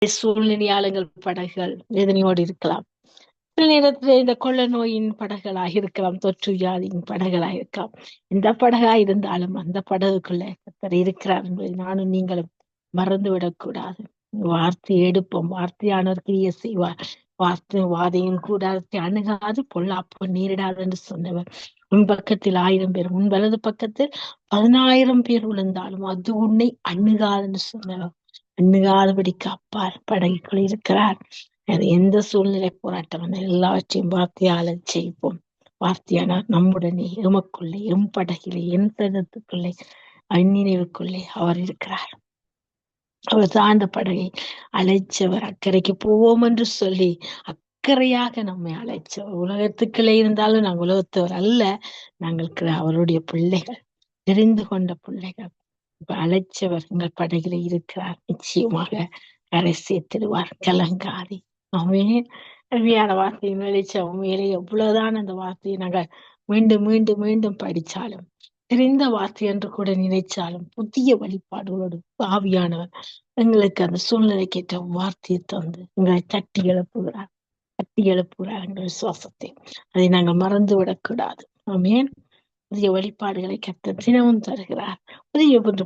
சூழ்நிலையாளர்கள் படகுகள் எதனையோடு இருக்கலாம். சில நேரத்தில் இந்த கொள்ள நோயின் படகுகளாக இருக்கலாம், தொற்று வியாதியின் படகுகளாக இருக்கலாம். எந்த படகா இருந்தாலும் அந்த படகுக்குள்ள கர்த்தர் இருக்கிறார் என்பதை நானும் நீங்களும் மறந்து விடக்கூடாது. வார்த்தையை எடுப்போம், வார்த்தையானவர் கிரியை செய்வார். வார்த்தை வாதையும் கூடாரத்தை அணுகாது, பொல்லாப்பு நேரிடாது என்று சொன்னவர். உன் பக்கத்தில் 1000 பேர், உன் வலது பக்கத்தில் 10,000 பேர் விழுந்தாலும் அது உன்னை அணுகாது என்று சொன்னவர். அணுகாதபடிக்கு அப்பால் படகுக்குள் இருக்கிறார். அது எந்த சூழ்நிலை போராட்டம் வந்த எல்லாவற்றையும் வார்த்தையால செய்வோம். வார்த்தையானார் நம்முடனே, எமக்குள்ளே, எம் படகிலே, என் தனத்துக்குள்ளே, அந்நினைவுக்குள்ளே அவர் இருக்கிறார். அவர் தான் அந்த படகை அழைச்சவர். அக்கறைக்கு போவோம் என்று சொல்லி அக்கறையாக நம்மை அழைச்சவர். உலகத்துக்குள்ளே இருந்தாலும் நாங்கள் உலகத்தவர் அல்ல, நாங்கள் அவருடைய பிள்ளைகள், தெரிந்து கொண்ட பிள்ளைகள். இப்ப அழைச்சவர் எங்கள் படகில இருக்கிறார். நிச்சயமாக கரை சேர்த்திடுவார், கலங்காதே. ஆமென். அருமையான வார்த்தையின் வெளிச்சம். உண்மையிலே எவ்வளவுதான் அந்த வார்த்தையை நாங்கள் மீண்டும் மீண்டும் மீண்டும் படிச்சாலும், தெரிந்த வார்த்தை என்று கூட நினைச்சாலும், புதிய வழிபாடுகளோடு ஆவியானவர் எங்களுக்கு அந்த சூழ்நிலைக்கு ஏற்ற வார்த்தையை தந்து எங்களை தட்டி எழுப்புகிறார் எங்கள் விசுவாசத்தை. அதை நாங்கள் மறந்து விடக்கூடாது. ஆமென். புதிய வழிபாடுகளை கர்த்தர் தினமும் தருகிறார்.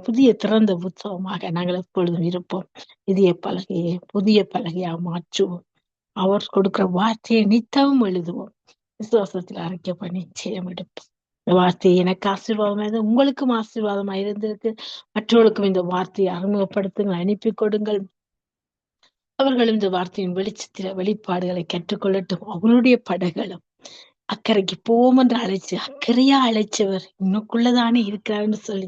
புதிய திறந்த புத்தகமாக நாங்கள் எப்பொழுதும் இருப்போம். புதிய பலகையாக மாற்றுவோம். அவர் கொடுக்கிற வார்த்தையை நித்தமும் எழுதுவோம். விசுவாசத்தில் அறிக்கை நிச்சயம் எடுப்போம். இந்த வார்த்தை எனக்கு ஆசீர்வாதமாக, உங்களுக்கும் ஆசீர்வாதமாக இருந்திருக்கு. மற்றவர்களுக்கும் இந்த வார்த்தையை அறிமுகப்படுத்துங்கள், அனுப்பி கொடுங்கள். அவர்களும் இந்த வார்த்தையின் வெளிச்சத்தில வெளிப்பாடுகளை கற்றுக்கொள்ளட்டும். அவருடைய படகளும் அக்கறைக்கு போவோம் என்று அக்கறையா அழைச்சவர் இன்னுக்குள்ளதானே இருக்கிறார்னு சொல்லி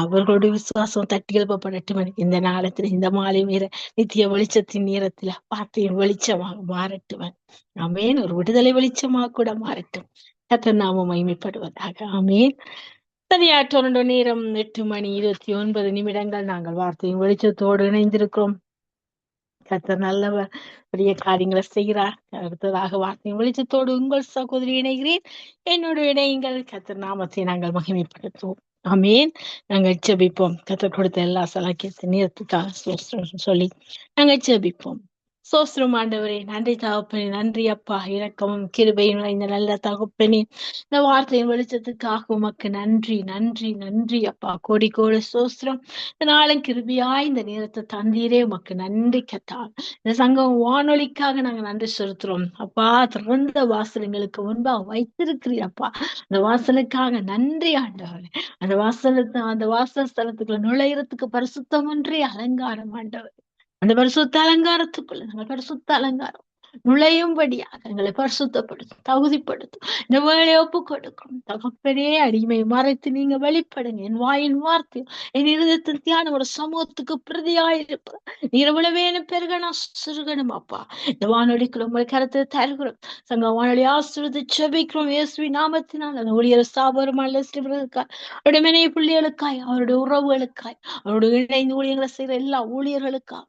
அவர்களுடைய விசுவாசம் தட்டி எழுப்பப்படட்டும். இந்த நாளத்துல, இந்த மாலை நேர நித்திய வெளிச்சத்தின் நேரத்துல வார்த்தையின் வெளிச்சமாக மாறட்டுவன். ஆமேன். ஒரு விடுதலை வெளிச்சமாக கூட மாறட்டும். கர்த்தர் நாமம் மகிமைப்படுவதாக. ஆமேன். சரியா, டொரண்டோ நேரம் 8:29. நாங்கள் வார்த்தையின் வெளிச்சத்தோடு இணைந்திருக்கிறோம். கர்த்தர் நல்லவர், பெரிய காரியங்களை செய்கிறார். அடுத்ததாக வார்த்தையின் வெளிச்சத்தோடு உங்கள் சகோதரி இணைகிறேன். என்னோட இணையுங்கள். கர்த்தர் நாமத்தை நாங்கள் மகிமைப்படுத்துவோம். ஆமேன். நாங்கள் ஜெபிப்போம். கர்த்தர் கொடுத்த எல்லா சலாக்கியத்தை நேரத்துக்காக சொல்லி நாங்கள் ஜெபிப்போம். சோஸ்திரம் ஆண்டவரே, நன்றி தகப்பனே, நன்றி அப்பா. இரக்கமும் கிருபையும் இந்த நல்ல தகப்பனே, இந்த வார்த்தையின் வெளிச்சத்துக்காக உமக்கு நன்றி, நன்றி, நன்றி அப்பா. கோடி கோடி சோஸ்திரம். இந்த நாளும் கிருபியாய் இந்த நேரத்தை தந்தீரே, உமக்கு நன்றி கத்தா. இந்த சங்கம் வானொலிக்காக நாங்க நன்றி செலுத்துறோம் அப்பா. திறந்த வாசல் எங்களுக்கு முன்பாக வைத்திருக்கிறீரப்பா. அந்த வாசலுக்காக நன்றி ஆண்டவரே. அந்த வாசல் ஸ்தலத்துக்குள்ள நுழையறதுக்கு பரிசுத்தம் ஒன்றே அலங்காரம் ஆண்டவர். அந்த பரிசுத்த அலங்காரத்துக்குள்ள நாங்கள் பரிசுத்த அலங்காரம் நுழையும்படியாக எங்களை பரிசுத்தப்படுத்தும், தகுதிப்படுத்தும். இந்த வேலையை ஒப்பு கொடுக்கும் தகப்பனே. அடிமை மறைத்து நீங்க வெளிப்படுங்க. என் வாயின் வார்த்தை, என் இருதயத்தின் தியானம் ஒரு சமூகத்துக்கு பிரதியாயிருப்ப நீர் எவ்வளவேனும் பெருகணும் சிறுகணும் அப்பா. இந்த வானொலிக்குள்ள உங்களை கருத்தை தருகிறோம். சங்க வானொலி ஆசிரியத்தை செபிக்கிறோம் இயேசுவி நாமத்தினால். அந்த ஊழியர் ஸ்தாபனமான அவருடைய மனைவி பிள்ளைகளுக்காய், அவருடைய உறவுகளுக்காய், அவருடைய இணைந்து ஊழியர்களை செய்யற எல்லா ஊழியர்களுக்காக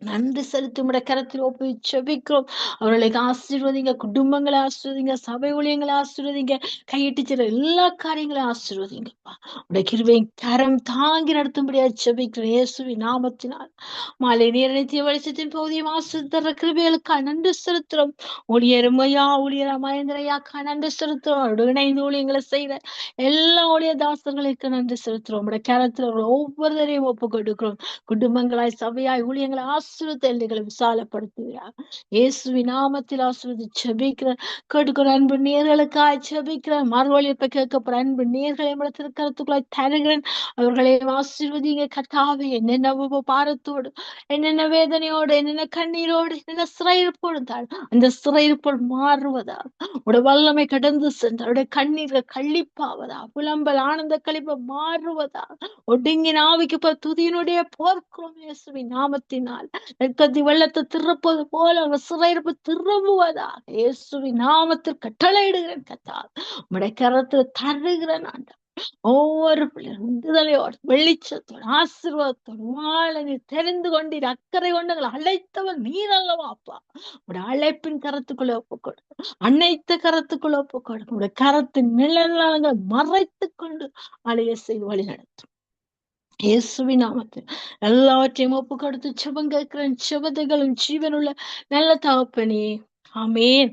நன்றி செலுத்தி உடைய கரத்தில் ஒப்பு செபிக்கிறோம். அவர்களை ஆசீர்வதிங்க, குடும்பங்களை ஆசீர்வதிங்க, சபை ஊழியங்களை ஆசீர்வதிங்க, கையிட்டு செய்ற எல்லா காரியங்களையும் ஆசீர்வதிங்கப்பா. உடைய கிருபையின் கரம் தாங்கி நடத்தும்படியா செபிக்கிறோம் இயேசுவின் நாமத்தினால். மாலை நேர நித்திய வெளிச்சத்தின் பகுதியும் ஆசீர்வதித்த கிருபைகளுக்கா நன்றி செலுத்துறோம். ஊழியரா மகேந்திரையாக்கா நன்றி செலுத்துறோம். அவருடைய இணைந்து ஊழியங்களை செய்யற எல்லா ஊழிய தாசர்களுக்கு நன்றி செலுத்துறோம். உடைய கரத்துல ஒவ்வொருவரையும் ஒப்பு கொடுக்கிறோம். குடும்பங்களாய், சபையாய், ஊழியங்களை ஆசீர்வதிகளை விசாலப்படுத்துகிறார் இயேசுவின் நாமத்தில். ஆசீர்வதி ஜெபிக்கிற கேட்டுக்கிற அன்பு நேர்களுக்காய் ஜெபிக்கிற மறுவழிப்பை கேட்கப்படுற அன்பு நேர்களை திருக்கரத்துக்குள்ளாய் தருகிறேன். அவர்களை ஆசீர்வதிங்க கர்த்தாவே. என்னென்ன பாரத்தோடு, என்னென்ன வேதனையோடு, என்னென்ன கண்ணீரோடு, என்னென்ன சிறையிருப்போடு அந்த சிறையிருப்போடு மாறுவதா, உடைய வல்லமை கடந்து சென்று அவருடைய கண்ணீர்கள் கள்ளிப்பாவதா, புலம்பல் ஆனந்த கழிப்ப மாறுவதா, ஒடுங்கின ஆவிக்கு துதியினுடைய போர்க்கிறோம் இயேசுவின் நாமத்தினால். வெள்ளத்தை திருப்பது போல அவர் சிறையிருப்பு திரும்புவதாக இயேசுவின் நாமத்தில் கட்டளையிடுகிறேன் கத்தா. உடைய கரத்துல தருகிறேன் ஆண்டவர். ஒவ்வொரு பிள்ளைகளும் விடுதலையோடு, வெளிச்சத்தோடு, ஆசீர்வாதத்தோடு வாழ நீர் தெரிந்து கொண்டீர். அக்கறை கொண்டு அழைத்தவர் நீர் அல்லவா அப்பா. உடைய அழைப்பின் கரத்துக்குள்ள ஒப்புக்கொடு, அனைத்து கரத்துக்குள்ள ஒப்புக்கொடு. உடைய கரத்தின் நிழல்களை மறைத்துக் கொண்டு அழைய செய்து வழி நடத்தும். இயேசுவின் நாமத்தில் எல்லாவற்றையும் ஒப்பு கொடுத்து செபம் கேட்கிறேன். செபத்தைகளும் ஜீவனுள்ள நல்ல தகப்பனே, ஆமேன்.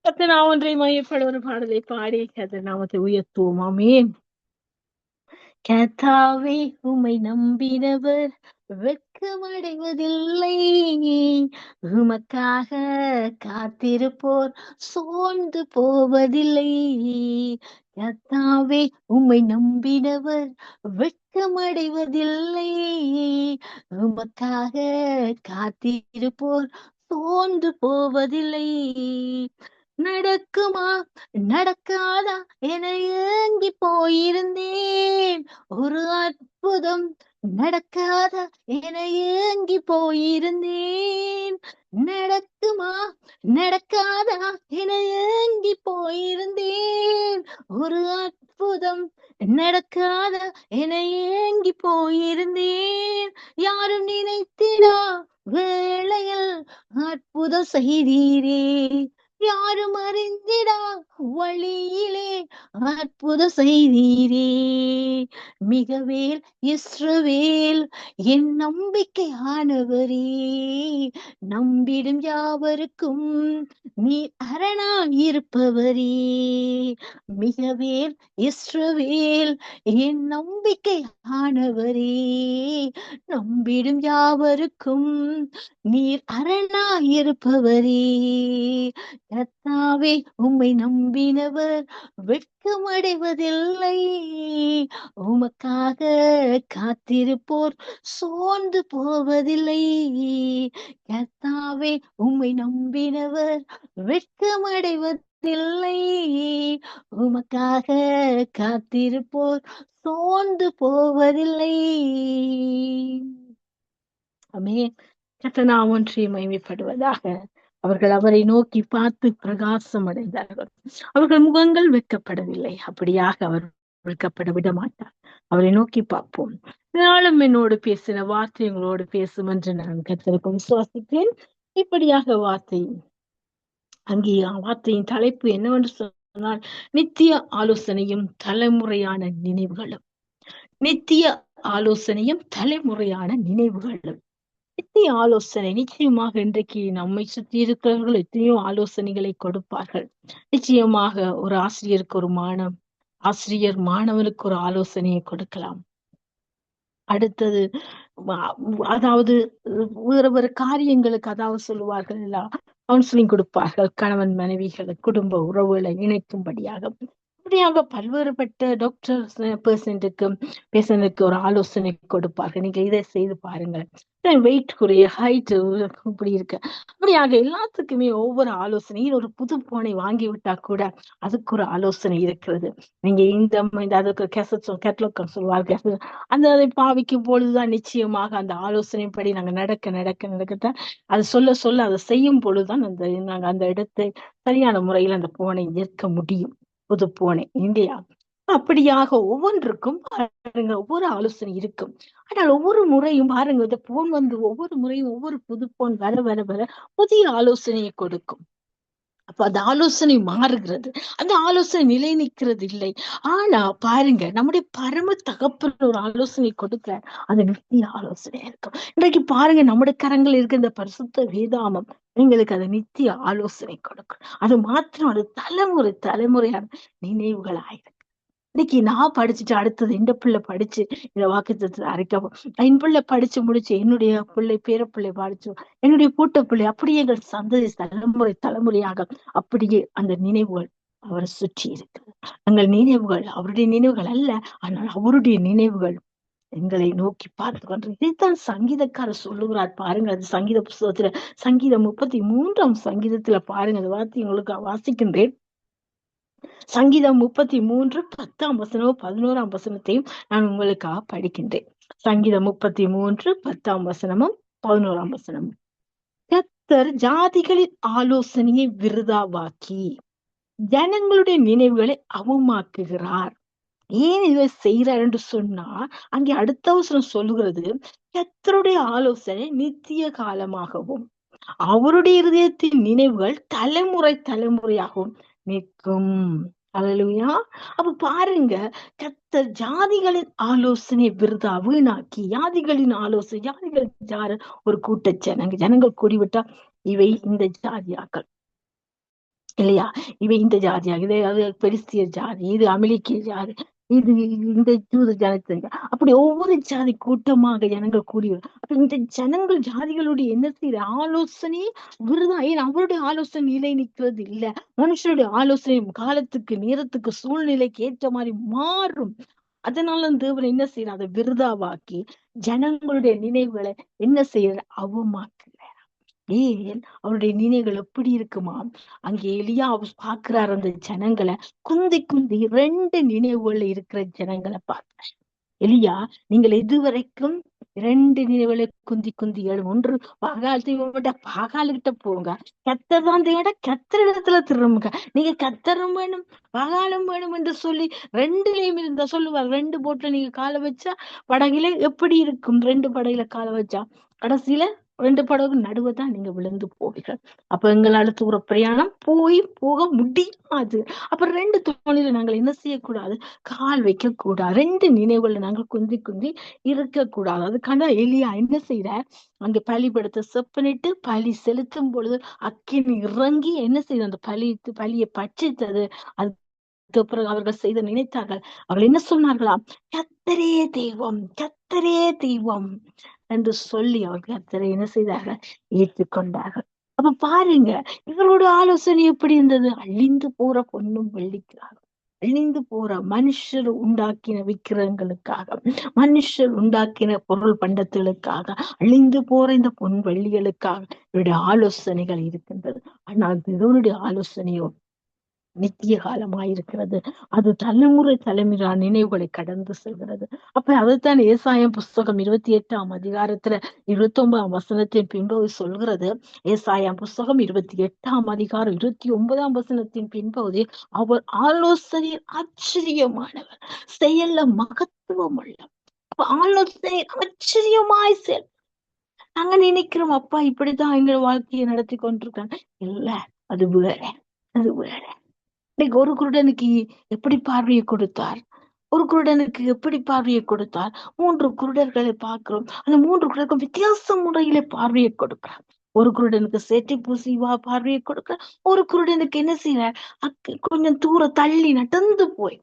கர்த்தர் நான் ஒன்றை மையப்பட ஒரு பாடலை பாடி கர்த்தர் நாமத்தை உயர்த்துவோம். ஆமேன். கர்த்தாவே உம்மை நம்பினவர் வெட்கமடைவதில்லை, உமக்காக காத்திருப்போர் சோர்ந்து போவதில்லை. கர்த்தாவே உம்மை நம்பினவர் வெட்கமடைவதில்லை, உமக்காக காத்திருப்போர் சோர்ந்து போவதில்லை. நடக்குமா நடக்காதா என ஏங்கி போயிருந்தேன், ஒரு அற்புதம் நடக்காதா என ஏங்கி போயிருந்தேன். நடக்குமா நடக்காதா என ஏங்கி போயிருந்தேன், ஒரு அற்புதம் நடக்காதா என ஏங்கி போயிருந்தேன். யாரும் நினைத்திடா வேளையில் அற்புதம் செய்தீரே, யாரும் அறிந்திடா வழியிலே அற்புதம் செய்தீரே. மிகவேல் இஸ்ரவேல் என் நம்பிக்கையானவரே, நம்பிடும் யாவருக்கும் நீ அரணாயிருப்பவரே. மிகவேல் இஸ்ரவேல் என் நம்பிக்கையானவரே, நம்பிடும் யாவருக்கும் நீர் அரணாயிருப்பவரே. கர்த்தாவே உம்மை நம்பினவர் வெட்கமடைவதில்லை, உமக்காக காத்திருப்போர் சோர்ந்து போவதில்லை. கர்த்தாவே உம்மை நம்பினவர் வெட்கமடைவதில்லை, உமக்காக காத்திருப்போர் சோர்ந்து போவதில்லை. ஆமென். கர்த்தர் நாமம் ஒன்றே மகிமைப்படுவதாக. அவர்கள் அவரை நோக்கி பார்த்து பிரகாசம் அடைந்தார்கள், அவர்கள் முகங்கள் வெட்கப்படவில்லை. அப்படியாக அவர் வெட்கப்பட விட மாட்டார். அவரை நோக்கி பார்ப்போம். இதனாலும் என்னோடு பேசின வார்த்தை உங்களோடு பேசும் என்று நான் கர்த்தருக்கு விசுவாசிக்கிறேன். இப்படியாக அங்கே வார்த்தையின் தலைப்பு என்னவென்று சொன்னால், நித்திய ஆலோசனையும் தலைமுறையான நினைவுகளும். நித்திய ஆலோசனையும் தலைமுறையான நினைவுகளும். நித்திய ஆலோசனை நிச்சயமாக இன்றைக்கு நம்மை சுற்றி இருக்கிறவர்கள் எத்தனையோ ஆலோசனைகளை கொடுப்பார்கள். நிச்சயமாக ஒரு ஆசிரியருக்கு ஒரு ஆசிரியர் மாணவனுக்கு ஒரு ஆலோசனையை கொடுக்கலாம். அடுத்தது அதாவது வேறு வேறு காரியங்களுக்கு அதாவது சொல்லுவார்கள் எல்லாம் கவுன்சிலிங் கொடுப்பார்கள். கணவன் மனைவிகளை குடும்ப உறவுகளை இணைக்கும்படியாக அப்படியாக பல்வேறுபட்ட டாக்டர்ஸ் பேஷண்ட்டுக்கு ஒரு ஆலோசனை கொடுப்பார்கள். நீங்க இதை செய்து பாருங்க, வெயிட் குறைய, ஹைட் இப்படி இருக்கு. அப்படியாக எல்லாத்துக்குமே ஒவ்வொரு ஆலோசனையும் ஒரு புது போனை வாங்கி விட்டா கூட அதுக்கு ஒரு ஆலோசனை இருக்கிறது. நீங்க இந்த அதுக்கு கேட்டலாக் சொல்லுவார்கள். அதை பாவிக்கும் பொழுதுதான் நிச்சயமாக அந்த ஆலோசனைப்படி நாங்க நடக்கத்தான் அது சொல்ல அதை செய்யும் பொழுதுதான் நாங்க அந்த இடத்தை சரியான முறையில் அந்த போனை ஏற்க முடியும். புது போனை இல்லையா? அப்படியாக ஒவ்வொன்றுக்கும் பாருங்க ஒவ்வொரு ஆலோசனை இருக்கும். ஆனால் ஒவ்வொரு முறையும் பாருங்க இந்த போன் ஒவ்வொரு முறையும் ஒவ்வொரு புது போன் வர வர வர புதிய ஆலோசனையை கொடுக்கும். அப்ப அந்த ஆலோசனை மாறுகிறது, அந்த ஆலோசனை நிலை நிற்கிறது இல்லை. ஆனா பாருங்க நம்முடைய பரம தகப்பன் ஒரு ஆலோசனை கொடுக்க அது நித்திய ஆலோசனையா இருக்கும். இன்றைக்கு பாருங்க நம்முடைய கரங்கள் இருக்க இந்த பரிசுத்த வேதாமம் எங்களுக்கு அது நித்திய ஆலோசனை கொடுக்கும். அது மாத்திரம் அது தலைமுறையான நினைவுகள் ஆயிருக்கு. இன்னைக்கு நான் படிச்சுட்டு அடுத்தது இந்த பிள்ளை படிச்சு இந்த வாக்குத்தத்தத்தை அரைக்கவும், என் பிள்ளை படிச்சு முடிச்சு என்னுடைய பிள்ளை பேரப்பிள்ளை படிச்சு என்னுடைய கூட்ட பிள்ளை அப்படியே எங்கள் சந்ததி தலைமுறையாக அப்படியே அந்த நினைவுகள் அவரை சுற்றி இருக்கு. எங்கள் நினைவுகள் அவருடைய நினைவுகள் அல்ல, ஆனால் அவருடைய நினைவுகள் எங்களை நோக்கி பார்த்து கொண்டு. இதைத்தான் சங்கீதக்காரர் சொல்லுகிறார் பாருங்க. அது சங்கீத புஸ்தகத்துல சங்கீதம் 33ஆம் சங்கீதத்துல பாருங்க, அந்த வார்த்தை உங்களுக்கு வாசிக்கின்றேன். சங்கீதம் 33 10ஆம் வசனம் 11ஆம் வசனத்தையும் நான் உங்களுக்காக படிக்கின்றேன். சங்கீதம் 33 10ஆம் வசனமும் 11ஆம் வசனமும். கர்த்தர் ஜாதிகளின் ஆலோசனையை விருதாவாக்கி ஜனங்களுடைய நினைவுகளை அவமாக்குகிறார். ஏன் இதை செய்யறார் என்று சொன்னா, அங்கே அடுத்த வசனம் சொல்லுகிறது, கர்த்தருடைய ஆலோசனை நித்திய காலமாகவும் அவருடைய இருதயத்தின் நினைவுகள் தலைமுறையாகவும் நிற்கும். அல்லேலூயா. அப்ப பாருங்க, கர்த்தர் ஜாதிகளின் ஆலோசனை விருதா வீணாக்கி, ஜாதிகளின் ஆலோசனை, ஜாதிகள் யாரு? ஒரு கூட்ட ஜனங்க. ஜனங்கள் கூடிவிட்டா இவை இந்த ஜாதியாக்கள் இல்லையா? இவை இந்த ஜாதியா, இது அது பெலிஸ்திய ஜாதி, இது அமலேக்கிய ஜாதி, இது இந்த யூத ஜனத்தங்க. அப்படி ஒவ்வொரு ஜாதி கூட்டமாக ஜனங்கள் கூடி வரும். அப்ப இந்த ஜனங்கள் ஜாதிகளுடைய என்ன செய்யற ஆலோசனை விருதா. ஏன் அவருடைய ஆலோசனை நிலை நிற்கிறது இல்ல. மனுஷனுடைய ஆலோசனை காலத்துக்கு நேரத்துக்கு சூழ்நிலைக்கு ஏற்ற மாதிரி மாறும். அதனால தேவன் என்ன செய்யறார்? அதை விருதாவாக்கி ஜனங்களுடைய நினைவுகளை என்ன செய்யற? அவமாக்குற. ஏன் அவருடைய நினைவுகள் எப்படி இருக்குமா? அங்கே எலியா பாக்குறாரு அந்த ஜனங்களை, குந்தி குந்தி 2 நினைவுகள் இருக்கிற ஜனங்களை பார்த்தார். எலியா, நீங்கள் இதுவரைக்கும் 2 நினைவுகளை குந்தி குந்தி எழும். ஒன்று பாகால் தெய்வம், பாகாலுகிட்ட போங்க. கத்தர் தான் தெய்வம், கத்தர் இடத்துல திரும்புங்க. நீங்க கத்தரும் வேணும் பாகாலும் வேணும் என்று சொல்லி 2லயும் இருந்தா சொல்லுவார். 2 போட்ல நீங்க காலை வச்சா படகுல எப்படி இருக்கும்? 2 படகுல காலை வச்சா கடைசியில 2 படகு நடுவதான் நீங்க விழுந்து போவீர்கள். அப்ப எங்களால தூர பிரயாணம் போக முடியாது. அப்ப 2 தோணில நாங்கள் என்ன செய்யக்கூடாது? கால் வைக்க கூடாது. 2 நினைவுகள் நாங்கள் குந்தி குந்தி இருக்கக்கூடாது. அதுக்கான எலியா என்ன செய்யற? அங்க பலிபடத்தை செப்பனிட்டு பலி செலுத்தும் பொழுது அக்கினி இறங்கி என்ன செய்யுது? அந்த பலியை பட்சித்தது. அதுக்கப்புறம் அவர்கள் செய்த நினைத்தார்கள். அவர்கள் என்ன சொன்னார்களாம்? கர்த்தரே தெய்வம், கர்த்தரே தெய்வம் என்று சொல்லி அவர்கள் கர்த்தரை என்ன செய்தார்கள்? ஏற்றுக்கொண்டார்கள். அப்ப பாருங்க, இவரோட ஆலோசனை எப்படி இருந்தது? அழிந்து போற பொன்னும் வெள்ளிக்காக, அழிந்து போற மனுஷர் உண்டாக்கின விக்கிரகங்களுக்காக, மனுஷர் உண்டாக்கின பொருள் பண்டத்துகளுக்காக, அழிந்து போற இந்த பொன் வெள்ளிகளுக்காக இவருடைய ஆலோசனைகள் இருக்கின்றது. ஆனால் தேவனுடைய ஆலோசனையோ நித்திய காலமாயிருக்கிறது. அது தலைமுறை தலைமுறை நினைவுகளை கடந்து செல்கிறது. அப்ப அதைத்தான் ஏசாயம் புஸ்தகம் 28ஆம் அதிகாரத்துல 29ஆம் வசனத்தின் பின்பகுதி சொல்கிறது. ஏசாயம் புஸ்தகம் 28ஆம் அதிகாரம் 29ஆம் வசனத்தின் பின்பகுதி, அவர் ஆலோசனையில் ஆச்சரியமானவர், செயல்ல மகத்துவம் உள்ள. அப்ப ஆலோசனை ஆச்சரியமாய் செயல். நாங்க நினைக்கிறோம், அப்பா இப்படிதான் எங்க வாழ்க்கையை நடத்தி கொண்டிருக்காங்க. இல்ல, அது வேற, அது வேற. இன்னைக்கு ஒரு குருடனுக்கு எப்படி பார்வையை கொடுத்தார்? ஒரு குருடனுக்கு எப்படி பார்வையை கொடுத்தார்? 3 குருடர்களை பார்க்கிறோம். அந்த 3 குருடருக்கும் வித்தியாச முறையில பார்வையை கொடுக்கிறார். ஒரு குருடனுக்கு சேற்றை பூசி பார்வையை கொடுக்கிறார். ஒரு குருடனுக்கு என்ன செய்யறார்? கொஞ்சம் தூரம் தள்ளி நடந்து போய்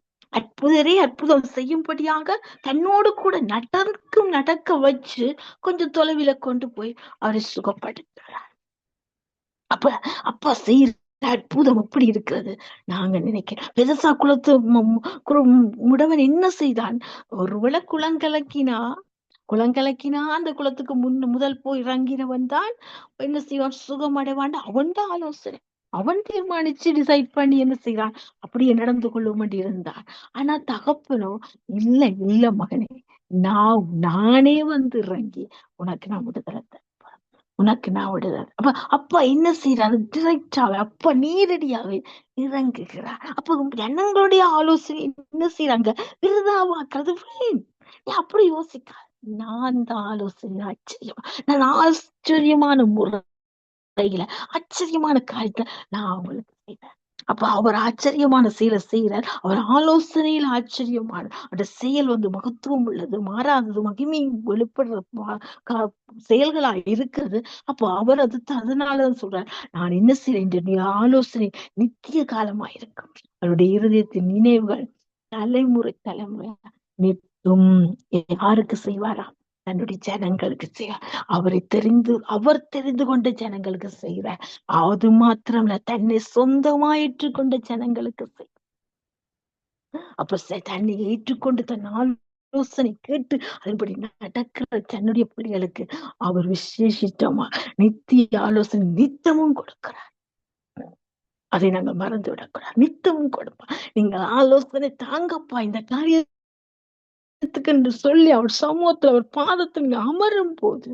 அற்புதம் செய்யும்படியாக தன்னோடு கூட நடக்க வச்சு கொஞ்சம் தொலைவில கொண்டு போய் அவரை சுகப்படுத்துறார். அப்ப அப்பா செய்யற அற்புதம் எப்படி இருக்கிறது? நாங்க நினைக்கிறோம் பெருசா குளத்து முடவன் என்ன செய்தான்? ஒருவேளை குளங்கலக்கினா அந்த குளத்துக்கு முதல் போய் இறங்கினவன் தான் என்ன செய்வான்? சுகமடைவான். அவன் தான் ஆலோசனை, அவன் தீர்மானிச்சு டிசைட் பண்ணி என்ன செய்யறான்? அப்படியே நடந்து கொள்ளும் இருந்தான். ஆனா தகப்பனோ, இல்ல இல்ல மகனே, நானே வந்து இறங்கி உனக்கு நான் விடுதலை, உனக்கு நான் விடுதல். அப்பா என்ன செய்யறாரு? டிரெக்டாவே அப்பா நேரடியாவே இறங்குகிறார். அப்ப ஜனங்களுடைய ஆலோசனை என்ன செய்யறாங்க? விருதாவாக்குறது. அப்படி யோசிக்க, நான் இந்த ஆலோசனை ஆச்சரியம், நான் ஆச்சரியமான முறையில ஆச்சரியமான காரியத்துல நான் அவங்களுக்கு செய்வேன். அப்ப அவர் ஆச்சரியமான செயலை செய்யறார். அவர் ஆலோசனையில் ஆச்சரியமான அந்த செயல் மகத்துவம் உள்ளது, மாறாதது, மகிமை வெளிப்படுற செயல்களா இருக்கிறது. அப்போ அவர் அதனாலதான் சொல்றார், நான் என்ன செய்யறேன்? ஆலோசனை நித்திய காலமா இருக்கும். அவருடைய இருதயத்தின் நினைவுகள் தலைமுறை நித்தும். யாருக்கு செய்வாரா? தன்னுடைய ஜனங்களுக்கு செய்வார். அவர் தெரிந்து கொண்ட ஜனங்களுக்கு செய்கிறார். அது மாத்திரமல்ல, தன்னை சொந்தமா ஏற்றுக்கொண்ட ஜனங்களுக்கு செய்வார். அப்ப தன்னை ஏற்றுக்கொண்டு தன் ஆலோசனை கேட்டு அதன்படி நடக்கிற தன்னுடைய பிள்ளைகளுக்கு அவர் விசேஷித்தமா நித்திய ஆலோசனை நித்தமும் கொடுக்கிறார். அதை நாங்க மறந்து விடக்கூடாது. நித்தமும் கொடுப்பா. நீங்க ஆலோசனை தாங்கப்பா இந்த காரியத்துக்கு என்று சொல்லி அவர் சமூகத்துல அவர் பாதத்தில் அமரும் போது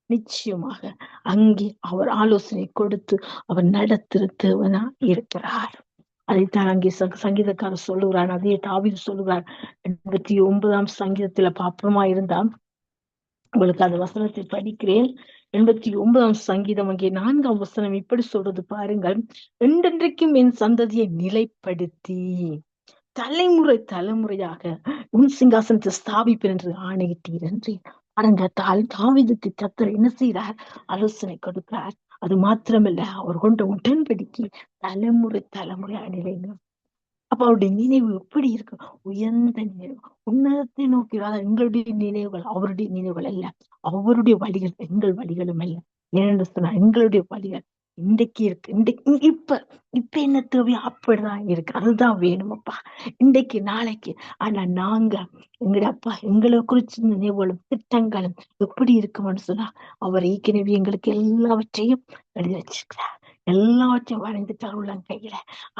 நிச்சயமாக அங்கே அவர் ஆலோசனை கொடுத்து அவர் நடத்திருத்தவனா இருக்கிறார். அதைத்தான் அங்கே சங்கீதக்காரர் சொல்லுகிறார். அதே தாவீது சொல்லுகிறார். 89ஆம் சங்கீதத்துல பாப்பமா இருந்தா உங்களுக்கு அந்த வசனத்தை படிக்கிறேன். 89ஆம் சங்கீதம் அங்கே 4ஆம் வசனம் இப்படி சொல்றது பாருங்கள். என்றென்றைக்கும் என் சந்ததியை நிலைப்படுத்தி தலைமுறை தலைமுறையாக உன் சிங்காசனத்தை ஸ்தாபிப்பேன் என்று ஆணையிட்டீர் என்று பாருங்க. தாவீதுக்கு கர்த்தர் என்ன செய்கிறார்? ஆலோசனை கொடுக்கிறார். அது மாத்திரமல்ல, அவர் கொண்ட உடன்படிக்கை தலைமுறை தலைமுறையாக நிலைங்க. அப்ப அவருடைய நினைவு எப்படி இருக்கு? உயர்ந்த நினைவு, உன்னதத்தை நோக்கி. எங்களுடைய நினைவுகள் அவருடைய நினைவுகள் அல்ல, அவருடைய வழிகள் எங்கள் வழிகளும் அல்ல. ஏனென்று சொன்னா எங்களுடைய வழிகள் இன்றைக்கு இருக்கு. இன்றைக்கு இப்ப இப்ப என்ன தேவையோ அப்படிதான் இருக்கு. அதுதான் வேணுமப்பா இன்றைக்கு நாளைக்கு. ஆனா நாங்க எங்கட அப்பா எங்களை குறிச்சு நினைவுகளும் திட்டங்களும் எப்படி இருக்கும்னு சொன்னா, அவர் ஏற்கனவே எங்களுக்கு எல்லாவற்றையும் எழுதி வச்சிருக்கிறார். எல்லாவற்றையும் வரைந்துட்டார் உள்ளங்கையில.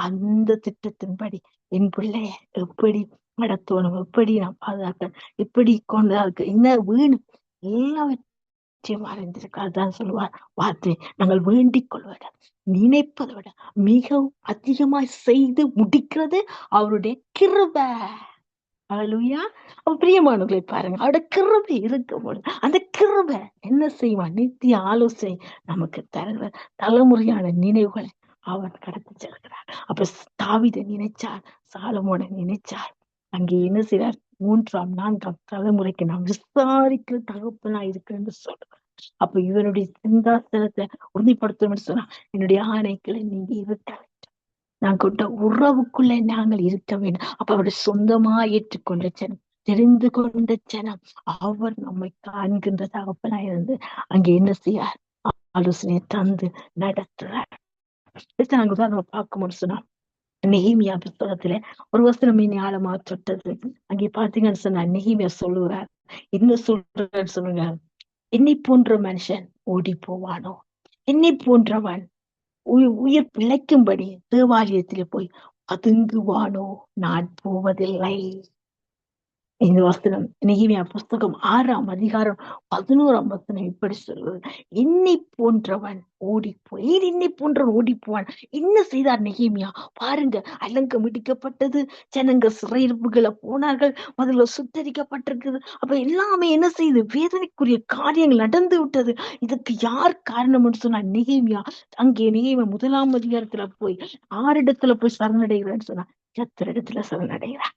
அந்த திட்டத்தின்படி என் பிள்ளைய எப்படி நடத்தணும், எப்படி நான் பாதுகாக்கணும், எப்படி கொண்டு என்ன வேணும், எல்லாவற்றையும் அறிந்திருக்கு. அதுதான் சொல்லுவார் வார்த்தை, நாங்கள் வேண்டிக் கொள்வத நினைப்பதை விட மிகவும் அதிகமாய் செய்து முடிக்கிறது அவருடைய கிருபை. ஹல்லேலூயா. பிரியமானவர்களை பாருங்க, அவருடைய கிருபை இருக்கும் பொழுது அந்த கிருபை என்ன செய்வான்? நித்திய ஆலோசனை நமக்கு தருகிற தலைமுறையான நினைவுகளை அவன் கடத்தி செல்கிறார். அப்ப தாவீதை நினைச்சார், சாலமோனை நினைச்சார். அங்கே என்ன செய்றார்? 3ஆம் 4ஆம் தலைமுறைக்கு நான் விசாரிக்கிற தகப்பனா இருக்கிறேன்னு சொல்றார். அப்ப இவனுடைய சிங்காசனத்தை உறுதிப்படுத்தணும்னு சொன்னா, என்னுடைய ஆணைகளை நீங்க இருக்க, நான் கொண்ட உறவுக்குள்ள நாங்கள் இருக்க வேண்டும். அப்ப அவருடைய சொந்தமா ஏற்றுக்கொண்ட ஜனம், தெரிந்து கொண்ட ஜனம், அவர் நம்மை காண்கின்ற தகப்பனா இருந்து அங்கே என்ன செய்யார்? ஆலோசனையை தந்து நடத்துறார். நாங்க உதாரணமா பார்க்க சொன்னா, நெகேமியா புத்தகத்துல ஒரு வசனம் என்னை ஆழமா தொட்டது. அங்கே பாத்தீங்கன்னு சொன்னா, நெகேமியா சொல்லுறார், என்ன சொல்றான்னு சொல்லுங்க. என்னை போன்ற மனுஷன் ஓடி போவானோ? என்னை போன்றவன் உயிர் பிழைக்கும்படி தேவாலயத்திலே போய் பதுங்குவானோ? நான் போவதில்லை. இந்த வசனம் நெகேமியா புஸ்தகம் 6ஆம் அதிகாரம் 11ஆம் வசனம் இப்படி சொல்வது, என்னை போன்றவன் ஓடிப்போய். என்னை போன்றவன் ஓடிப்போவான். என்ன செய்தார் நெகேமியா? பாருங்க, அலங்கம் இடிக்கப்பட்டது, ஜனங்க சிறையிருப்புகளை போனார்கள், முதல்ல சுத்தரிக்கப்பட்டிருக்குது. அப்ப எல்லாமே என்ன செய்யுது? வேதனைக்குரிய காரியங்கள் நடந்து விட்டது. இதுக்கு யார் காரணம்னு சொன்னா நெகேமியா. அங்கே நெகேமியா 1ஆம் அதிகாரத்துல போய் 6 இடத்துல போய் சரணடைகிறான்னு சொன்னா, கர்த்தர் இடத்துல சரணடைகிறார்.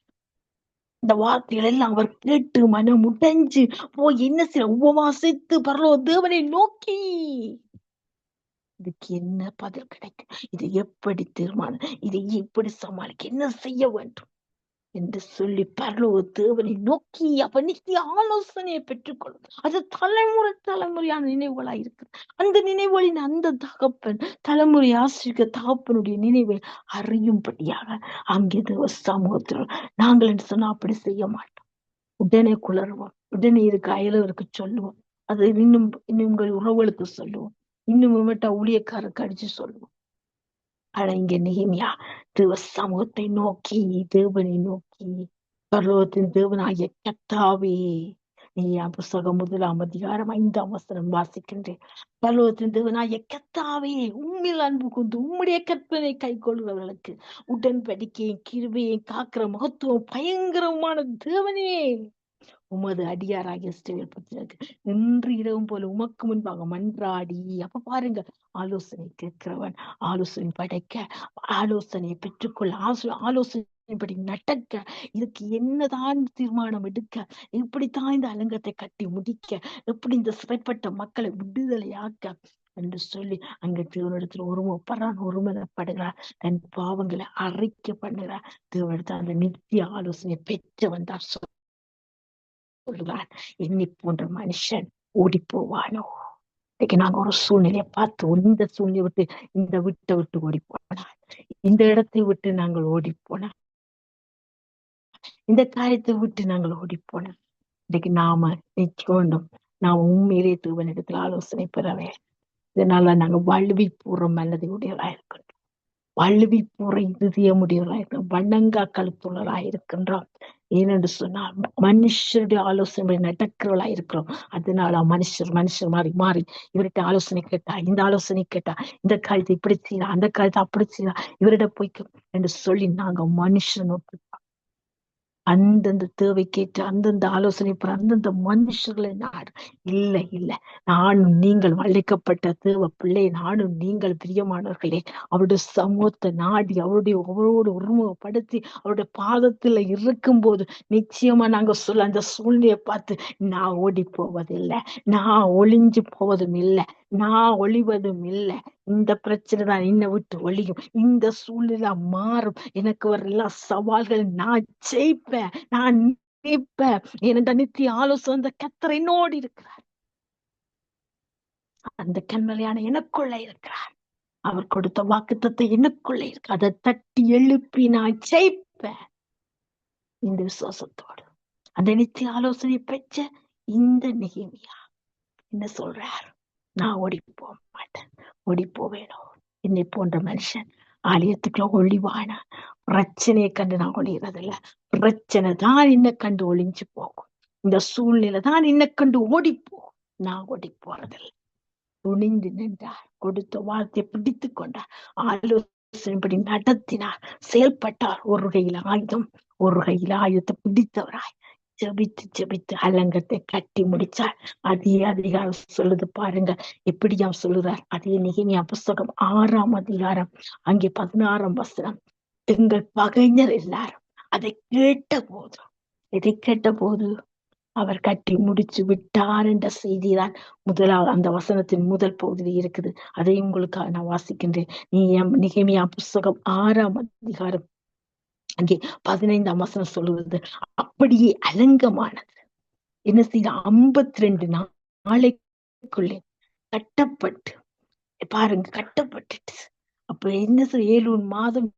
இந்த வார்த்தைகள் எல்லாம் அவர் கேட்டு மனம் உடைஞ்சு போய் என்ன செய்ய? உபவாசித்து பரலோக தேவனை நோக்கி, இதுக்கு என்ன பதில் கிடைக்கும்? இது எப்படி தீர்மானம்? இதை எப்படி சமாளிக்க என்ன செய்ய வேண்டும் என்று சொல்லி பரலோக தேவனை நோக்கி அப்ப நித்திய ஆலோசனையை பெற்றுக்கொள்ளும். அது தலைமுறை தலைமுறையான நினைவுகளா இருக்கு. அந்த நினைவுகளின் அந்த தகப்பன் தலைமுறை ஆசிரியர் தகப்பனுடைய நினைவை அறியும்படியாக அங்கே தேவ சமூகத்தில் நாங்கள் என்று சொன்னா அப்படி செய்ய மாட்டோம். உடனே குளறுவோம், உடனே இருக்க அயலவருக்கு சொல்லுவோம், அது இன்னும் இன்னும் உங்கள் உறவுகளுக்கு சொல்லுவோம், இன்னும் ஊழியக்காரருக்கு அடிச்சு சொல்லுவோம். ஆனா இங்க நெகேமியா தேவ சமூகத்தை நோக்கி, தேவனை நோக்கி, பரலோகத்தின் தேவனாகிய கர்த்தாவே, நீயா புஸ்தகம் 1ஆம் அதிகாரம் 5ஆம் வசனம் வாசிக்கின்றேன். பரலோகத்தின் தேவனாகிய கர்த்தாவே, உம்மில் அன்பு கூர்ந்து உம்முடைய கற்பனை கை கொள்கிறவர்களுக்கு உடன்படிக்கையும் கிருபையும் காக்கிற மகத்துவம் பயங்கரமான தேவனே, உமது அடியாராகிய இஸ்ரவேல் புத்திரருக்கு இன்று இரவும் போல உமக்கு முன்பாக மன்றாடி. அப்ப பாருங்க, ஆலோசனை கேட்கிறவன் ஆலோசனை படைக்க, ஆலோசனையை பெற்றுக்கொள்ள, ஆலோசனைப்படி நடக்க, இதுக்கு என்னதான் தீர்மானம் எடுக்க, எப்படித்தான் இந்த அலங்கத்தை கட்டி முடிக்க, எப்படி இந்த சிறைப்பட்ட மக்களை விடுதலையாக்க என்று சொல்லி அங்க தேவனிடத்துல ஒருமனப்படுகிறார். தன் பாவங்களை அறிக்கை பண்ணுகிறார். தேவனிடத்தில் அந்த நித்திய ஆலோசனை பெற்று வந்தார். சொல்லுகிறான், என்னை போன்ற மனுஷன் ஓடி போவானோ? இன்னைக்கு நாங்க ஒரு சூழ்நிலையை பார்த்து இந்த சூழ்நிலை விட்டு, இந்த வீட்டை விட்டு ஓடி போனா, இந்த இடத்தை விட்டு நாங்கள் ஓடி போனா, இந்த காரியத்தை விட்டு நாங்கள் ஓடி போனா, இன்னைக்கு நாம நிச்சயம் நாம் உண்மையிலே தேவனிடத்தில் ஆலோசனை பெறவே. இதனால நாங்க வலுவி பூர்வம் அல்லது உடையவா இருக்கணும், வலுவி பூர இதய முடியவர்களா இருக்கிறோம், வண்ணங்கா கழுத்துள்ளவர்களா இருக்கின்றோம். ஏனென்று சொன்னால் மனுஷருடைய ஆலோசனை நடக்கிறவளா இருக்கிறோம். அதனால மனுஷர் மாறி மாறி இவர்கிட்ட ஆலோசனை கேட்டா, இந்த ஆலோசனை கேட்டா, இந்த காரியத்தை இப்படி செய்யலாம், அந்த காரியத்தை அப்படி செய்யலாம், இவரிட போய்க்கும் என்று சொல்லி நாங்க மனுஷன் நோக்கி அந்தந்த தேவைக்கேற்ற அந்தந்த ஆலோசனை பெற அந்தந்த மனுஷர்களை நாடு. இல்லை இல்லை, நானும் நீங்கள் அழைக்கப்பட்ட தேவ பிள்ளை, நானும் நீங்கள் பிரியமானவர்களே, அவருடைய சமூகத்தை நாடி அவரோடு உருவகப்படுத்தி அவருடைய பாதத்துல இருக்கும் போது நிச்சயமா நாங்க சொல்ல அந்த சூழ்நிலையை பார்த்து நான் ஓடி போவதில்லை, நான் ஒளிஞ்சு போவதும் இல்லை, நான் ஒளிவதும் இல்லை. இந்த பிரச்சனை தான் என்னை விட்டு ஒழியும், இந்த சூழ்நிலை மாறும், எனக்கு வர எல்லா சவால்களை நான் ஜெயிப்பேன், நான் நிற்பேன். ஏனென்ற நித்திய ஆலோசனை அந்த கர்த்தர் என்னோடு இருக்கிறார். அந்த கண்மலையான எனக்குள்ள இருக்கிறார். அவர் கொடுத்த வாக்குத்தத்தை எனக்குள்ள இருக்கு. அதை தட்டி எழுப்பி நான் ஜெயிப்பேன் இந்த விசுவாசத்தோடு. அந்த நித்திய ஆலோசனை பெற்ற இந்த நெகேமியா என்ன சொல்றார்? நான் ஓடி போக மாட்டேன், ஓடி போவேனோ. என்னை போன்ற மனுஷன் ஆலயத்துக்குள்ள ஒளிவான பிரச்சனையை கண்டு நான் ஒளியறதில்ல. பிரச்சனை தான் என்னை கண்டு ஒளிஞ்சு போகும், இந்த சூழ்நிலை தான் என்னை கண்டு ஓடிப்போகும். நான் ஓடி போறதில்லை. துணிந்து நின்றார், கொடுத்த வார்த்தையை பிடித்து கொண்டார், ஆலோசனைப்படி நடத்தினார், செயல்பட்டார். ஒரு கையில் ஆயுதம், ஒரு கையில் ஆயுதத்தை பிடித்தவராய் ஜபித்து ஜபித்து அலங்கத்தை கட்டி முடிச்சார். அதே அதிகாரம் சொல்லுது பாருங்க, எப்படியா சொல்லுறார். அதே நெகேமியா புஸ்தகம் 6ஆம் அதிகாரம் அங்கே 16ஆம் வசனம். எங்கள் பகைஞர் எல்லாரும் அதை கேட்ட போது, எதை கேட்ட போது? அவர் கட்டி முடிச்சு விட்டார் என்ற செய்திதான் முதலாவது அந்த வசனத்தின் முதல் பகுதியில் இருக்குது. அதை உங்களுக்கு நான் வாசிக்கின்றேன். நெகேமியா புஸ்தகம் 6ஆம் அதிகாரம் அங்கே 15ஆம் வசனம் சொல்லுவது, அப்படியே அலங்கமானது என்ன செய்த 52 நாளைக்குள்ளே கட்டப்பட்டு, பாருங்க கட்டப்பட்டுட்டு. அப்ப என்ன சொல்ல, 7 மாதம்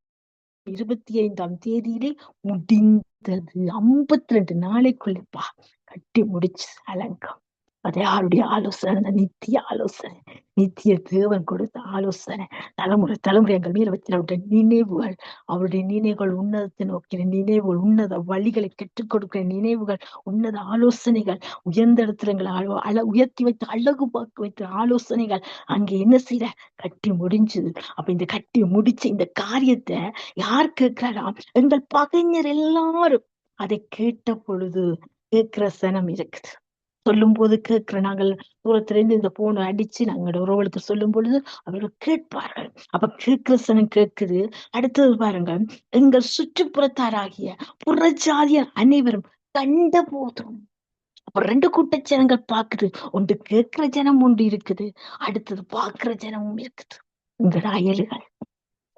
25ஆம் தேதியிலே முடிந்தது. 52 நாளைக்குள்ளேப்பா கட்டி முடிச்சு அலங்கம். அது யாருடைய ஆலோசனை? நித்திய ஆலோசனை, நித்திய தேவன் கொடுத்த ஆலோசனை. தலைமுறை எங்கள் மேல வச்சிருடைய நினைவுகள், அவருடைய நினைவுகள் உன்னதத்தை நோக்கின நினைவுகள், உன்னத வழிகளை கற்றுக் கொடுக்கிற நினைவுகள், உன்னத ஆலோசனைகள், உயர்ந்த இடத்துல எங்களை உயர்த்தி வைத்து அழகு பார்க்க வைத்த ஆலோசனைகள் அங்கே என்ன செய்யற கட்டி முடிஞ்சது. அப்ப இந்த கட்டி முடிச்ச இந்த காரியத்தை யார் கேட்கலாம்? எங்கள் பகைஞர் எல்லாரும் அதை கேட்ட பொழுது கேட்கிற சனம் இருக்குது. சொல்லும் போது கேட்கிற நாங்கள் தூரத்திலிருந்து இந்த போனை அடிச்சு நாங்களோட உறவுகளுக்கு சொல்லும் பொழுது அவர்கள் கேட்பார்கள். அப்ப கேட்கிற சனம் கேட்குது. அடுத்தது பாருங்க, எங்கள் சுற்றுப்புறத்தாராகிய புறஜாதியர் அனைவரும் கண்ட போதும். அப்ப 2 கூட்ட ஜனங்கள் பாக்குது. ஒன்று கேட்கிற ஜனம் ஒன்று இருக்குது, அடுத்தது பாக்குற ஜனமும் இருக்குது. எங்களோட அயல்கள்,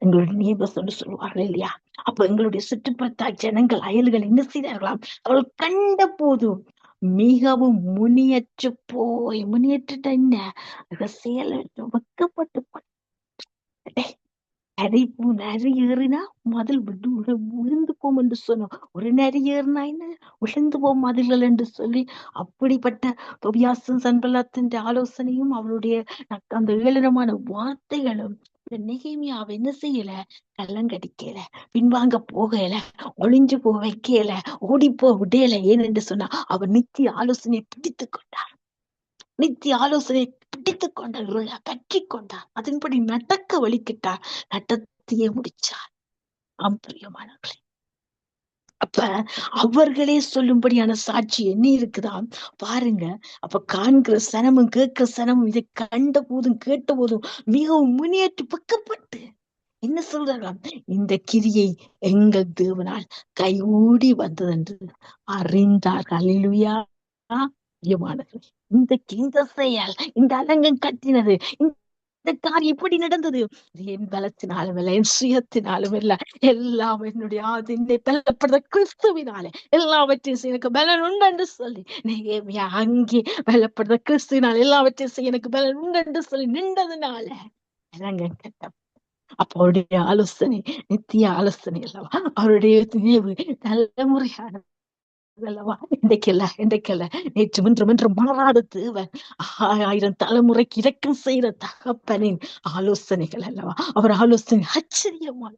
எங்களுடைய நேபர்ஸ் என்று சொல்லுவார்கள் இல்லையா? அப்ப எங்களுடைய சுற்றுப்புறத்தா ஜனங்கள் அயல்கள் என்ன செய்தார்களாம்? அவர்கள் கண்ட போதும் மிகவும் முனியற்று போய், முனியற்றுட்ட என்ன செயல் வெக்கப்பட்டு நரி ஏறினா மதில் விழுந்து போம் என்று சொன்னோம். ஒரு நரி ஏறினா என்ன விழுந்து போம் மதில்கள் என்று சொல்லி, அப்படிப்பட்ட தொபியாசும் சன்பல்லாத்தின் ஆலோசனையும் அவளுடைய அந்த ஏளனமான வார்த்தைகளும் நெகேமியாவை என்ன செய்யல? கல்லங்கடிக்கல, பின்வாங்க போகல, ஒளிஞ்சு போ வைக்கல, ஓடிப்போ விடையல. ஏனென்று சொன்னா அவர் நித்திய ஆலோசனையை பிடித்து கொண்டார், நித்திய ஆலோசனையை பிடித்துக் கொண்டார், கற்றி கொண்டார், அதன்படி நடக்க வழிகிட்டார், நடத்தியே முடிச்சார். பிரியமானவர்களே, அப்ப அவர்களே சொல்லும்படியான சாட்சி என்ன இருக்குதாம் பாருங்க. அப்ப காண்கிற சனமும் கேட்கிற சனமும் இதை கண்ட போதும் கேட்ட போதும் மிகவும் முன்னேற்றி பக்கப்பட்டு என்ன சொல்றாங்க? இந்த கிரியை எங்கள் தேவனால் கைகூடி வந்ததென்று அறிந்தார்கள். அல்லேலூயா. இந்த செயல், இந்த அலங்கம் கட்டினது, இந்த காரியம் இப்படி நடந்தது என் பலத்தினாலும் இல்ல, என் சுயத்தினாலும் இல்ல, எல்லாம் என்னுடைய என்னை பலப்படுத்த கிறிஸ்துவினாலே எல்லாவற்றையும் செய்ய எனக்கு பலன் உண்டு என்று சொல்லி நெகேமியா அங்கே பலப்படுத்த கிறிஸ்துவினால் எல்லாவற்றையும் செய்ய எனக்கு பலன் உண்டு என்று சொல்லி நின்றதுனால அலங்கம் கட்ட. அப்ப அவருடைய ஆலோசனை நித்திய ஆலோசனை அல்லவா? அவருடைய நினைவு தலைமுறையான அல்லவா? இன்றைக்கல்ல நேற்று இன்றும் மாறாத தேவன், 1000 தலைமுறைக்கு இரக்கம் செய்யற தகப்பனின் ஆலோசனைகள் அல்லவா? அவர் ஆலோசனை ஆச்சரியமான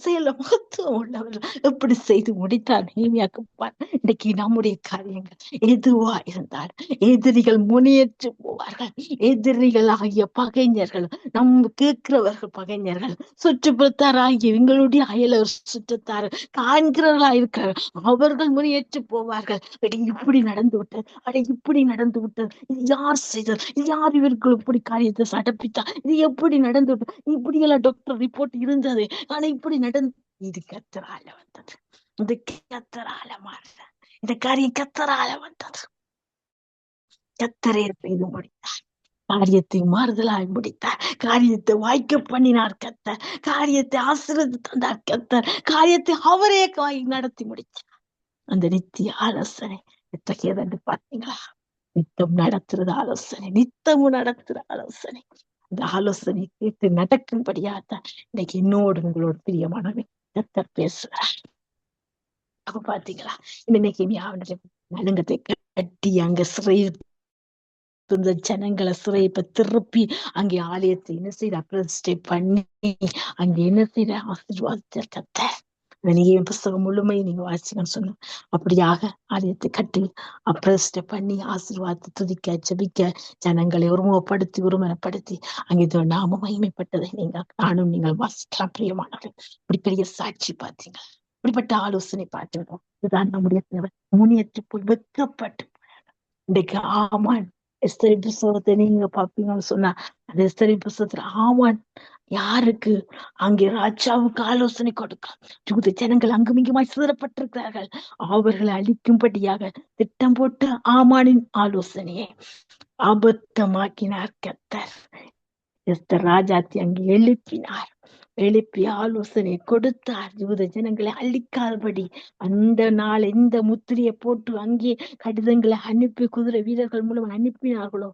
செயல்ல மகத்துவம் உள்ளவர்கள் எப்படி செய்து முடித்தார் நேமியாக்கு பார். இன்னைக்கு நம்முடைய காரியங்கள் எதுவா இருந்தால் எதிரிகள் முனையற்று போவார்கள். எதிரிகள் ஆகிய பகைஞர்கள், நம் கேட்கிறவர்கள் பகைஞர்கள், சுற்றுப்புறத்தார் ஆகிய எங்களுடைய அயலவர் சுற்றத்தார் காண்கிறவர்களா இருக்கிறார்கள், அவர்கள் முனையற்று போவார்கள். அடி இப்படி நடந்து விட்டது, அடி இப்படி நடந்து விட்டது, இது யார் செய்தது, இது யார் இவர்கள் இப்படி காரியத்தை நடப்பித்தா, இது எப்படி நடந்து விட்டது, இப்படி எல்லாம் டாக்டர் ரிப்போர்ட் இருந்தது, ஆனா இப்படி நடந்து, இது கத்தரால வந்தது, இது கத்தரால மாறுத, இந்த காரியம் கத்தரால வந்தது. கத்தரே செய்து முடித்தார், காரியத்தை மாறுதலாய் முடித்தார், காரியத்தை வாய்க்க பண்ணினார் கத்தர், காரியத்தை ஆசீர்வதி தந்தார் கத்தர், காரியத்தை அவரே நடத்தி முடித்தார். அந்த நித்திய ஆலோசனை எத்தகையது என்று பார்த்தீங்களா? நித்தம் நடத்துறது ஆலோசனை, நித்தமும் நடத்துற ஆலோசனை. இந்த ஆலோசனை கேட்டு நடக்கும்படியாத்தான் இன்னைக்கு என்னோடு உங்களோட பிரியமானவை கத்தர் பேசுகிறார். அப்ப பாத்தீங்களா, இன்னைக்கு நீ அவனுடைய நலுங்கத்தை கட்டி அங்க சிறை இருந்த ஜனங்களை சிறை இப்ப திருப்பி அங்கே ஆலயத்தை என்ன செய்யற பிரதிஷ்டை பண்ணி அங்க என்ன செய்யற ஆசீர்வாதத்தை கத்தர். நீங்க புஸ்தகம் முழுமை நீங்க வாசிக்கணும்னு சொன்ன அப்படியாக ஆலயத்தை கட்டி பிரதிஷ்டை பண்ணி ஆசீர்வாதத்தை துதிக்க ஜெபிக்க ஜனங்களை ஒருமுகப்படுத்தி ஒருமனப்படுத்தி அங்கே நாம மகிமைப்பட்டதை நீங்க நானும் நீங்கள் வாசிக்கலாம் பிரியமானவர்கள். இப்படி பெரிய சாட்சி பார்த்தீங்க, இப்படிப்பட்ட ஆலோசனை பார்த்தீங்க. இதுதான் நம்முடைய தேவை. முனியற்று போய் வெட்கப்பட்டு இன்றைக்கு ஆமான் எஸ்தரின் புஸ்தகத்தை நீங்க பாப்பீங்கன்னு சொன்னா அந்த எஸ்தரின் புஸ்தகத்துல ஆமான் யாருக்கு அங்கே ராஜாவுக்கு ஆலோசனை கொடுக்க யூத ஜனங்கள் அங்குமிங்குமாய் சிதறப்பட்டிருக்கிறார்கள், அவர்களை அழிக்கும்படியாக திட்டம் போட்டு ஆமானின் ஆலோசனையை அபத்தமாக்கினார் கத்தர். எஸ்தர் ராஜாத்தி அங்கே எழுப்பி ஆலோசனை கொடுத்தார், யூத ஜனங்களை அழிக்காதபடி. அந்த நாள் எந்த முத்திரையை போட்டு அங்கே கடிதங்களை அனுப்பி குதிரை வீரர்கள் மூலம் அனுப்பினார்களோ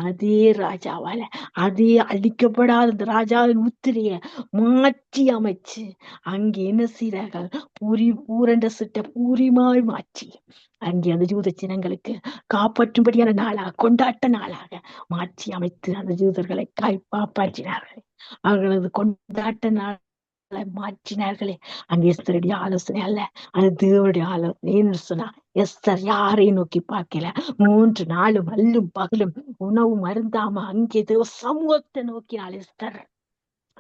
அதே ராஜாவால அதே அழிக்கப்படாத அந்த ராஜாவின் முத்திரையை மாற்றி அமைச்சு அங்கே என்ன செய்றார்கள், பூரண்ட சிட்ட பூரிமாய் மாற்றி அங்கே அந்த யூத ஜனங்களுக்கு காப்பாற்றும்படியான நாளாக கொண்டாட்ட நாளாக மாற்றி அமைத்து அந்த யூதர்களை காப்பாற்றினார்கள். அவர்களது கொண்டாட்ட நாளை மாற்றினார்களே. அங்கே எஸ்தருடைய ஆலோசனை அல்ல, அது தேவனுடைய ஆலோசனை. என்று சொன்னா எஸ்தர் யாரையும் நோக்கி பார்க்கல, 3 நாளும் அல்லும் பகலும் உணவு மருந்தாம அங்கே தேவ சமூகத்தை நோக்கினாள் எஸ்தர்.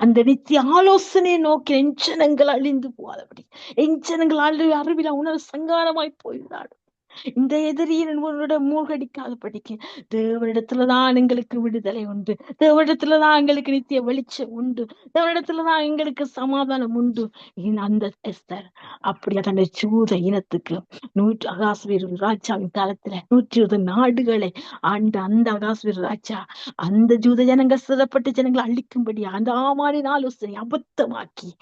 அந்த நித்திய ஆலோசனையை நோக்கி எஞ்சனங்கள் அழிந்து போகாதபடி, எஞ்சனங்கள் அறிவில உணர்வு சங்காரமாய் போய்விடாது. இந்த எதிரியின் மூழ்கடிக்காத படிக்க தேவனிடத்துலதான் எங்களுக்கு விடுதலை உண்டு, தேவனிடத்துலதான் எங்களுக்கு நித்திய வெளிச்சம் உண்டு, தேவனிடத்துலதான் எங்களுக்கு சமாதானம் உண்டு. அந்த எஸ்தர் அப்படியே தன்னை சூத இனத்துக்கு அகாஸ்வீர் ராஜாவின் காலத்துல 120 நாடுகளை ஆண்ட அந்த அகாஸ்வீர் ராஜா அந்த ஜூத ஜனங்கள் சிதப்பட்ட ஜனங்களை அழிக்கும்படி அந்த ஆமானின் ஆலோசனை அபத்தமாக்கி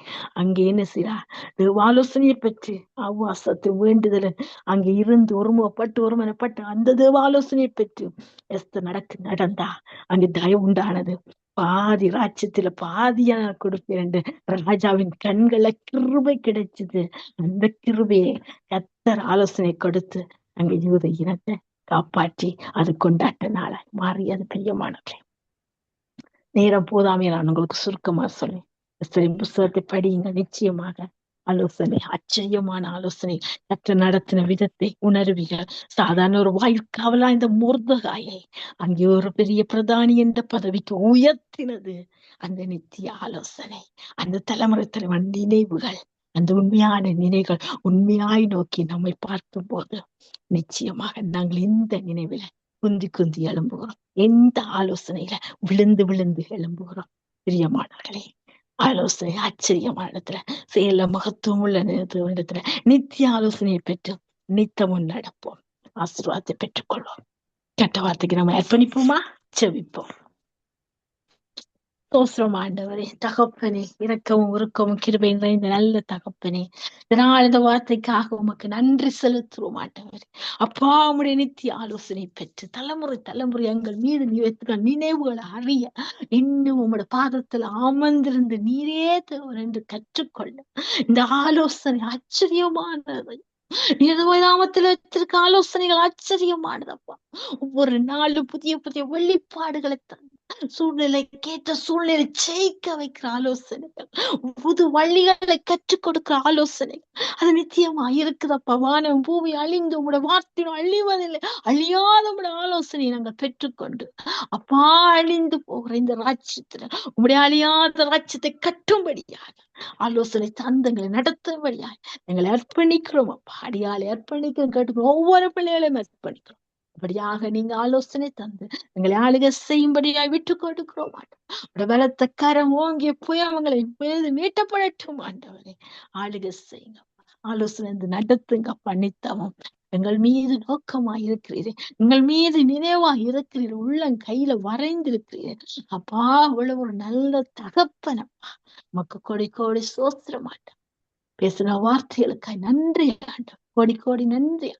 அங்கே என்ன செய்யறார், ஆலோசனையை பெற்று அவ்வாசத்தை வேண்டுதல் அங்கே இருந்து ஒருமனப்பட்டு அந்த தேவ ஆலோசனையை பெற்று எஸ்தர் நடந்தா அங்கே தயவு உண்டானது. பாதி ராஜ்யத்துல பாதியான கொடுப்பேன் ராஜாவின் கண்களை கிருபை கிடைச்சது. அந்த கிருபையை கத்தர் ஆலோசனை கொடுத்து அங்க யூத இனத்தை காப்பாற்றி அது கொண்டாட்ட நாளை மாறி அது பிரியமானவர்களே. நேரம் போதாமே நான் உங்களுக்கு சுருக்கமா சொல்லேன். புஸ்தகத்தை படியுங்க, நிச்சயமாக ஆலோசனை ஆச்சரியமான ஆலோசனை கற்று நடத்தின விதத்தை உணர்வீர்கள். சாதாரண ஒரு வாய்க்காவலா இந்த மொர்தகாயை அங்கே ஒரு பெரிய பிரதானி என்ற பதவிக்கு உயர்த்தினது அந்த நித்திய ஆலோசனை, அந்த தலைமுறை தலைவன் நினைவுகள், அந்த உண்மையான நினைவுகள் உண்மையாய் நோக்கி நம்மை பார்க்கும் போது நிச்சயமாக நாங்கள் இந்த நினைவுல குந்தி எழும்புகிறோம், எந்த ஆலோசனையில விழுந்து எழும்புகிறோம். பிரியமானவர்களே, ஆலோசனை ஆச்சரியமான இடத்துல செயல மகத்துவம் உள்ள இடத்துல நித்திய ஆலோசனையை பெற்று நித்தமும் நடப்போம், ஆசீர்வாதத்தை பெற்றுக்கொள்வோம். கெட்ட வார்த்தைக்கு நம்ம அர்ப்பணிப்போமா? செவிப்போம். சோஸ்திரம் ஆண்டவரே, தகப்பனே, இரக்கமும் உருக்கமும் கிருபை நிறைந்த நல்ல தகப்பனே, இதனால் இந்த வார்த்தைக்காக உமக்கு நன்றி செலுத்துவோம் ஆண்டவரே. அப்பா, உம்முடைய நித்திய ஆலோசனை பெற்று தலைமுறை எங்கள் மீது நீ வைத்துக்க நினைவுகளை அறிய இன்னும் உம்முடைய பாதத்துல அமர்ந்திருந்து நீரே தேவன் என்று கற்றுக்கொள்ள இந்த ஆலோசனை ஆச்சரியமானது. நாமத்துல வச்சிருக்க ஆலோசனைகள் ஆச்சரியமானதப்பா. ஒவ்வொரு நாளும் புதிய வெளிப்பாடுகளை சூழ்நிலைக்கேற்ற சூழ்நிலை ஜெயிக்க வைக்கிற ஆலோசனைகள், புது வழிகளை கற்றுக் கொடுக்கிற ஆலோசனைகள், அது நிச்சயமா இருக்குதப்பா. வானம் பூமி அழிந்து உங்களோட வார்த்தையும் அழிவதில்லை. அழியாத உங்களோட ஆலோசனையை நாங்கள் பெற்றுக்கொண்டு அப்பா, அழிந்து போகிற இந்த ராஜ்யத்துல உங்களுடைய அழியாத ராஜ்யத்தை கட்டும்படியாக ஆலோசனை தந்தங்களை நடத்தும்படியாக எங்களை அர்ப்பணிக்கிறோம் அப்பா. அடியாளை அர்ப்பணிக்கிறோம், கேட்டுக்கிறோம். ஒவ்வொரு பிள்ளைகளையும் அர்ப்பணிக்கிறோம். அப்படியாக நீங்க ஆலோசனை தந்து எங்களை ஆளுகை செய்யும்படியாய் விட்டு கொடுக்கிறோம் ஆண்டவர். பலத்த கரம் ஓங்கிய போய் அவங்களை மீட்டப்படட்டும் ஆண்டவரே. ஆளுகை செய்யுங்க, ஆலோசனை நடத்துங்க. பண்ணித்தவம் எங்கள் மீது நோக்கமாய் இருக்கிறீரே, எங்கள் மீது நினைவாய் இருக்கிறீர், உள்ளம் கையில வரைந்திருக்கிறீர் அப்பா. அவ்வளவு ஒரு நல்ல தகப்பனப்பா. மக்கு கோடி கோடி சோத்திரம் ஆண்டவர். பேசின வார்த்தைகளுக்காய் நன்றி ஆண்டவர், கோடி கோடி நன்றி.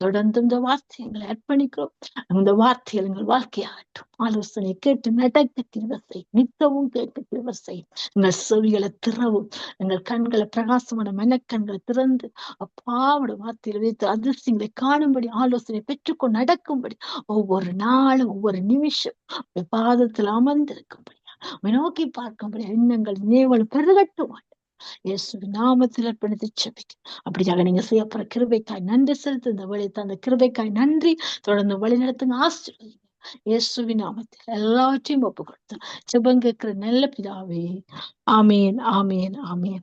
தொடர்ந்து இந்த வார்த்தை எங்களை அர்ப்பணிக்கிறோம். அந்த வார்த்தைகள் எங்கள் வாழ்க்கையாகட்டும். ஆலோசனை கேட்டு நடக்க கிருபை செய்யும், நித்தமும் கேட்க கிருபை செய்யும். எங்கள் செவிகளை திறவும், எங்கள் கண்களை பிரகாசமான மனக்கண்களை திறந்து அப்பாவோட வார்த்தையில வைத்து அதிர்ஷ்டங்களை காணும்படி, ஆலோசனை பெற்றுக்கொண்டு நடக்கும்படி, ஒவ்வொரு நாளும் ஒவ்வொரு நிமிஷம் பாதத்தில் அமர்ந்திருக்கும்படி, நோக்கி பார்க்கும்படி எண்ணங்கள் நினைவுகள் பெருகட்டும். இயேசுவின் நாமத்தில் அர்ப்பணித்து ஜெபிக்கிறேன். அப்படியாக நீங்க செய்யப்படுற கிருபைக்காய் நன்றி செலுத்து. இந்த வழி தந்த கிருபைக்காய் நன்றி. தொடர்ந்து வழி நடத்துங்க, ஆசீர்வதிங்க. இயேசுவின் நாமத்தில் எல்லாவற்றையும் ஒப்பு கொடுத்து ஜெபம் கேட்கிற நல்ல பிதாவே. ஆமேன், ஆமேன், ஆமேன்.